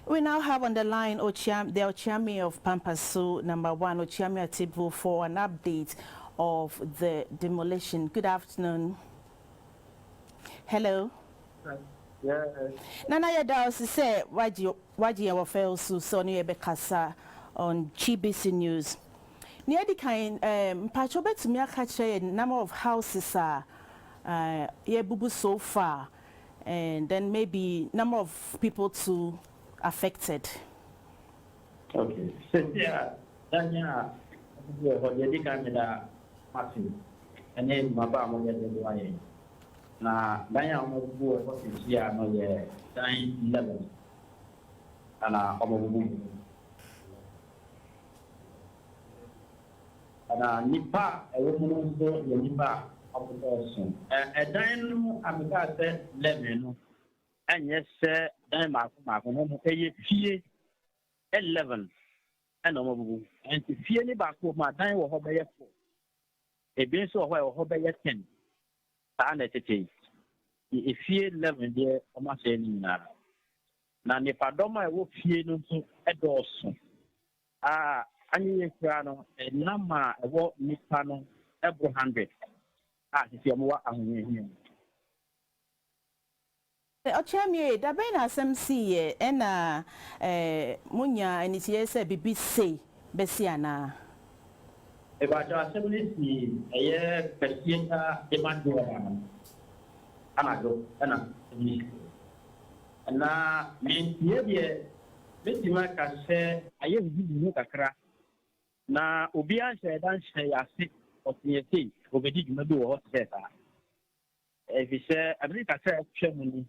We now have on the line the Ochiami of Pampaso, number 1, Ochiami Atibu, for an update of the demolition. Good afternoon. Hello. Yeah. Nana Yadao say, Waji our fail so near Bekasa on GBC News. Near the kind, Pachobe to me, I catch a number of houses are bubu so far, and then maybe number of people to affected. Okay. So yeah, then what you did can Martin, and then my mama get the way. Now, then I'm going to go what is here, no, yeah, 9/11, and Nipa, a woman who the Nipa of the person. A dime, I'm got that 11, and yes, sir, then my home pay 11, and to fear any back of my time or hobby 4. A being so well, hobby 10. And if fear 11 there, I'm not saying now. Now, if I don't mind, will fear no to a dozen. Any piano, a number, a walk, Miss Pano, every 100. If you're more angry. Ochami, da ben SMC ena munya and it say bibi say besiana. About your assembly, a year, Pesienta, Emmanuel, Anado, and now, mean, yeah, Mr. Marcus said, I have you a crack. Now, Obia said, I say, I sit of the tea, over did you do what said. If he said, I believe I said, Germany.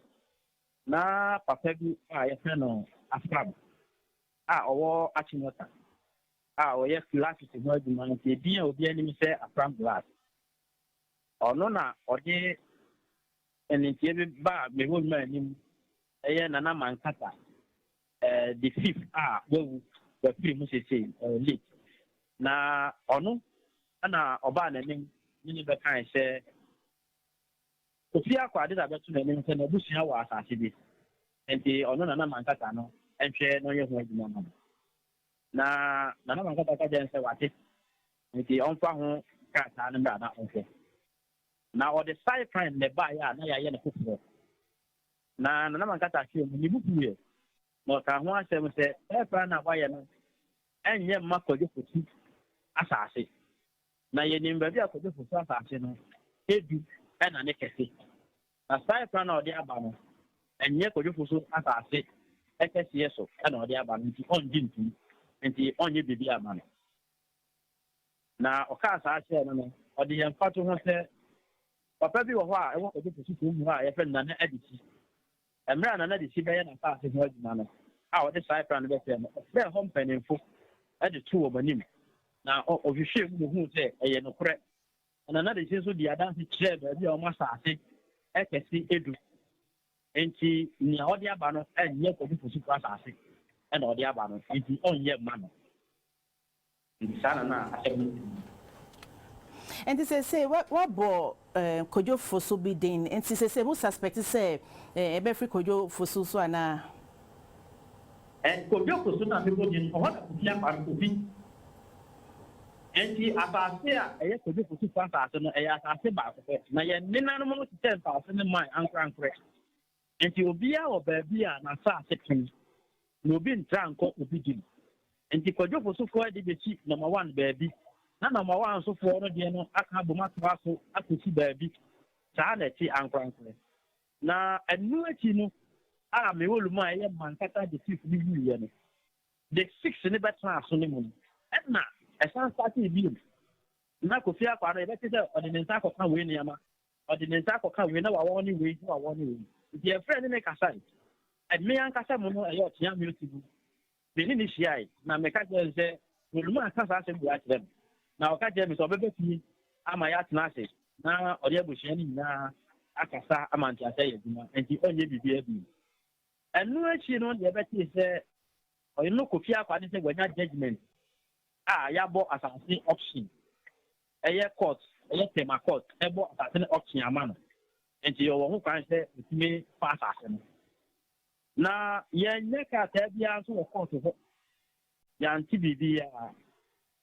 Now, Papa, I know, a flab. Or Achinota. Yes, glass is not the man. The dear of the enemy say a front glass. Or no, or they and in the bar, the old man, a Nana Mancata. The fifth, well, the three must say, late. Now, or no, Anna Obana name, Miniber kind say, Sophia quite a better name than a bushing hour as it is. And the or no, Nana Mancatano, and share no your way. Na nana mankata ka jense wate nti onfa ho kata na mbra na onfe na o de side friend ne ba ya na ya ye ne kokoro na nana mankata hwe mu ni bubuye na ka ho asem se e fra na ba ye no enye makojo futu asase na ye ni mba bi akojo futu asase no edu e na ne kese na side friend na o de aba no enye kojo futu asase e kese yeso e na o de aba no nti on dintu nti onye bibi amane na okasa ache no odi ye mfato ho se papa bi wo ho a e wo ko fusu ko mu a ye fe na na adisi emra na na adisi be ye na fa ase ho adina no a wo de sai plan be fe no be ho mpanimfo e de tu wo banim na ohwehwe mu hu se e ye no kore na na adisi so di adanse kire be bi o ma sa ase e kesi edu nti ni a odi aba no enye ko fusu ko asa ase and all the other is the only man. And they say what brought Kojo Fosu be din and they say who suspect say Ebefri Kojo Fosu so ana and Kojo Fosu na people din what ya pa ko bi and the abase a Kojo Fosu fa fa so no e asase ba ko na ye ninanu mo ti ten fa so ne man ankran and the obia or bia na sa sekin no be ntanko obi dim enti Kojo Fosu fo de be chi number 1 baabi na number 1 so fo no de no aka bomatwa so akosi baabi saa na ti ankwankwe na enu achi no a me wolu ma ye mankata de chief ni wiye no the 6 ne betra so ne mu na esan start e bi na Kofi Akwa no e be te se ordinance akoka we ne ama ordinance akoka we na wa woni we the friend ne kasai me ankasa mo no ayo tia music be ni hia na me ka je se oluma akasa ase bu ati dem na o ka je mi so bebe fi ama ya tena ase na ori abuhia ni na akasa amanti ase ye duma enti onye bibi abi enu achi no de be ti se o no Kofi Akwa ni se gwanya judgment ya bo asase option eye court eye tema court bo asase option amano enti yo wo ho kwan se utime fa asase no na yɛnyɛ krataa biara nso wɔ kɔɔto hɔ yɛante biribiara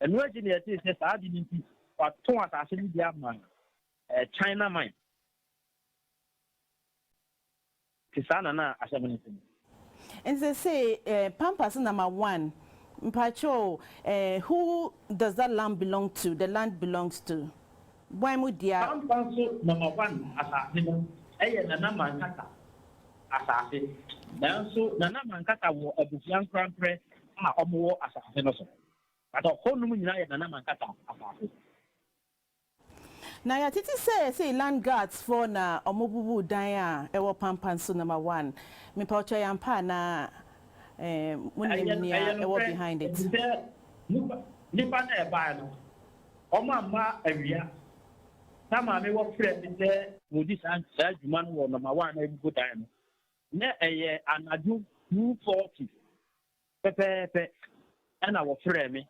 ɛno akyi ne yɛtee sɛ saa de no nti wato asase no bi ama China man nti saa na na asɛm no nti and they say Pampaso #1 mpacho who does that land belong to? The land belongs to why mu dia Pampaso #1 asase no ɛyɛ Nana Mankata asase nanso Nana Mankata wɔ abusua nkranprɛ a ɔmo wɔ asase no so ata hɔnom nyinaa yɛ Nana Mankata asase. na ya titi say land guards for na omobubu dan a ewo Pampaso #1 me pa ocho yampa na munia ewo behind it nipa na e ba no omo amma awia na ma me wo frɛ me sɛ modi san adwuma no wɔ #1 na ebubu dan no na ɛyɛ anadwo 2:40 pepepe ɛna wo frɛ me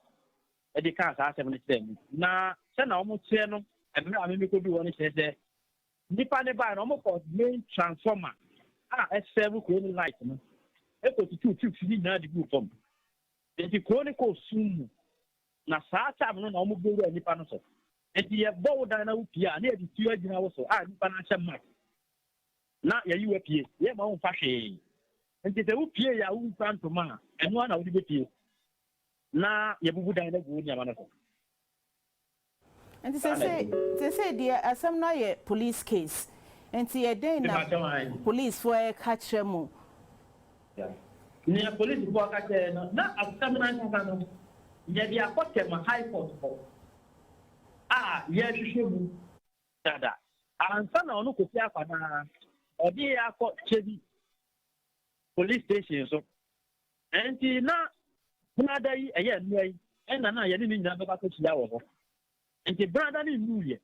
e di ka sa asɛm no kyerɛ me na sɛ na omo kyerɛ no ɛbɛrɛ a me ko bi wɔ ne sɛ nipa ne ba no omo kɔ main transformer a ɛsɛb ko ni light no e ko tutu fidi na di bu fam enti ko ne ko sum na saa time no na omo bɛwura nipa no so enti yɛ bɔ dan na wupie a na yɛ di tuo gyina wo so a nipa na hyɛ mat na yɛ yi wapie yɛ ma wo fa hwee enti sɛ wupie ya wo mfa ntoma a ɛno na wo di bepie na yɛ bubu dan na gu ni ama no so. And they say the asem na ye police case. And ye dey na police for catch mu. Yeah. Ni police for catch no na asem na nka no. Ye dia kote ma high court for. Ye hwehwe mu. Dada. Ansa na ono kofi akwana. Odi akọ chebi police station so. Enti na brada yi eye nua yi. Ena na ye ni nyina beba ko chia wo ho. Nti brada ni nuye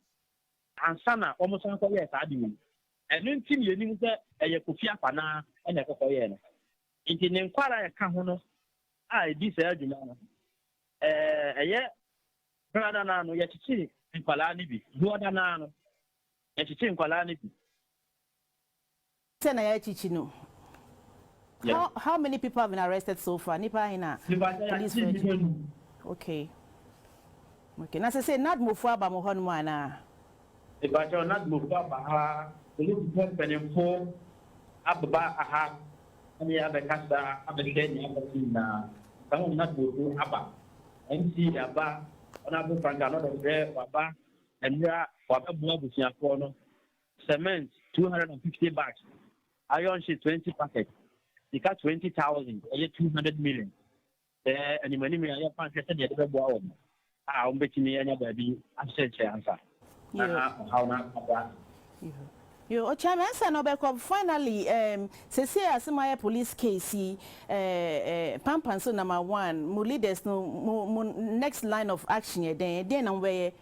ansa na omo san ko ye saa de wu eno nti ne nim sɛ ɛyɛ kofi afana ɛna ɛkɔkɔ ye no nti ne nkwara yɛ ka ho no a edi saa adwuma no ɛyɛ brada na no yɛ chichi nkwala ne bi duoda na no yɛ chichi nkwala ne bi sɛ na yɛ chichi no. How many people have been arrested so far? Nipa ina police. Okay. Okay, na say not move for ba mo hon mo ana. E ba jo not move for ba ha, police department for abba aha. Ani aba kasa aba kenya aba na. Kamu not move aba. MC aba ona bu franga no do aba emra aba bu abusia for no. Cement 250 bags. Iron sheet 20 packets. Ika 20,000, 200 million. Ani mani me ya pan kese de be bo awo. Umbetini anya baby aseche answer. How na You Ochamansa no be finally say asema police case Pampaso #1 mo leaders no next line of action then na we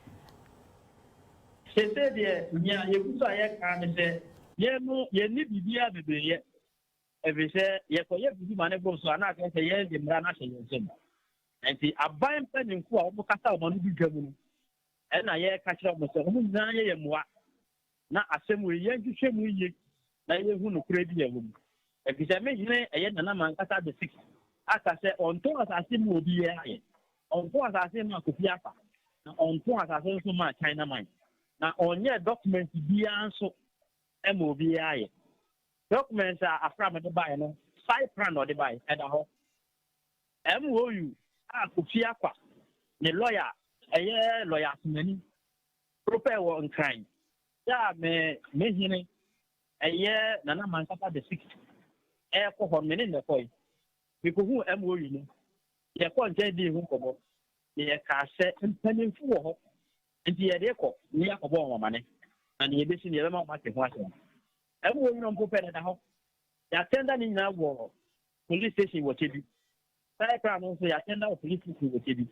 say there nya ye kusa ye kan say ye no ye ni bibia bebeye every say ye ko ye bibi mane bo so ana ka say ye de mra na hye nsem enti aban paninku a omo kasa omo no bidwa mu no e na ye ka kire omo so omo nyina ye moa na asem we ye nhwehwe mu ye na ye hu no kura bi ye mu e say me hine e ye Nana Mankata the 6 aka say onto asase mu obi ye aye onto asase mu akofi afa na onto asase nso ma China man na onye document bi anso e ma obi ye aye documents a afra me de buy no 5 plan or de buy e da ho MOU akofi afa ne lawyer eye lawyer asmani prepare wo nkran ya me hine eye Nana Mankata the 6 e ko ho me ne ko yi me ko hu MOU no ye ko nje di hu kobo ye ka se mpanimfu wo ho nti ye de ko ni akobo wo mane na ne ye besi ne ye ma ma te ho ase MOU no mpo pere da ho ya tenda ni na wo police station wo chebi sai pra no so ya tenda wo police station wo chebi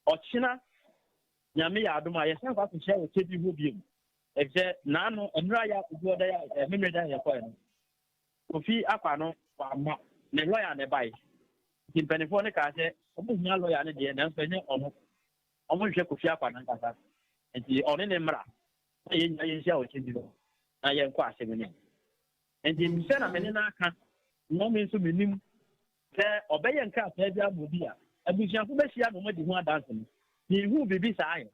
ochina nyame ya adoma ye san kwa so share wo chebi ho biem e je na no enra ya obo da ya memre da ya ko no ofi akwa no wa ma ne lawyer ne bai tin penifo ne ka se obo nya lawyer ne de na so nye ono omo hwe kofi akwa na nkasa enti one ne mra na ye nya ye share wo chebi no na ye nkwa asem ne enti mi se na me ne na aka no me nso menim sɛ ɔbɛyɛ nkrataa bi abɔ bi a abusuafo bɛhyia no madi ho adanse no mehu biribi saa ayɛ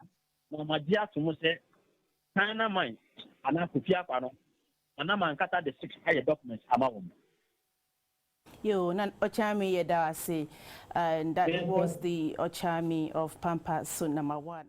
na magye ato mo sɛ China man anaa Kofi Akwa no anam ankasa the 6 ayɛ documents ama wɔn. Yo, Ochami Yedawase, and that was the Ochami of Pampaso #1.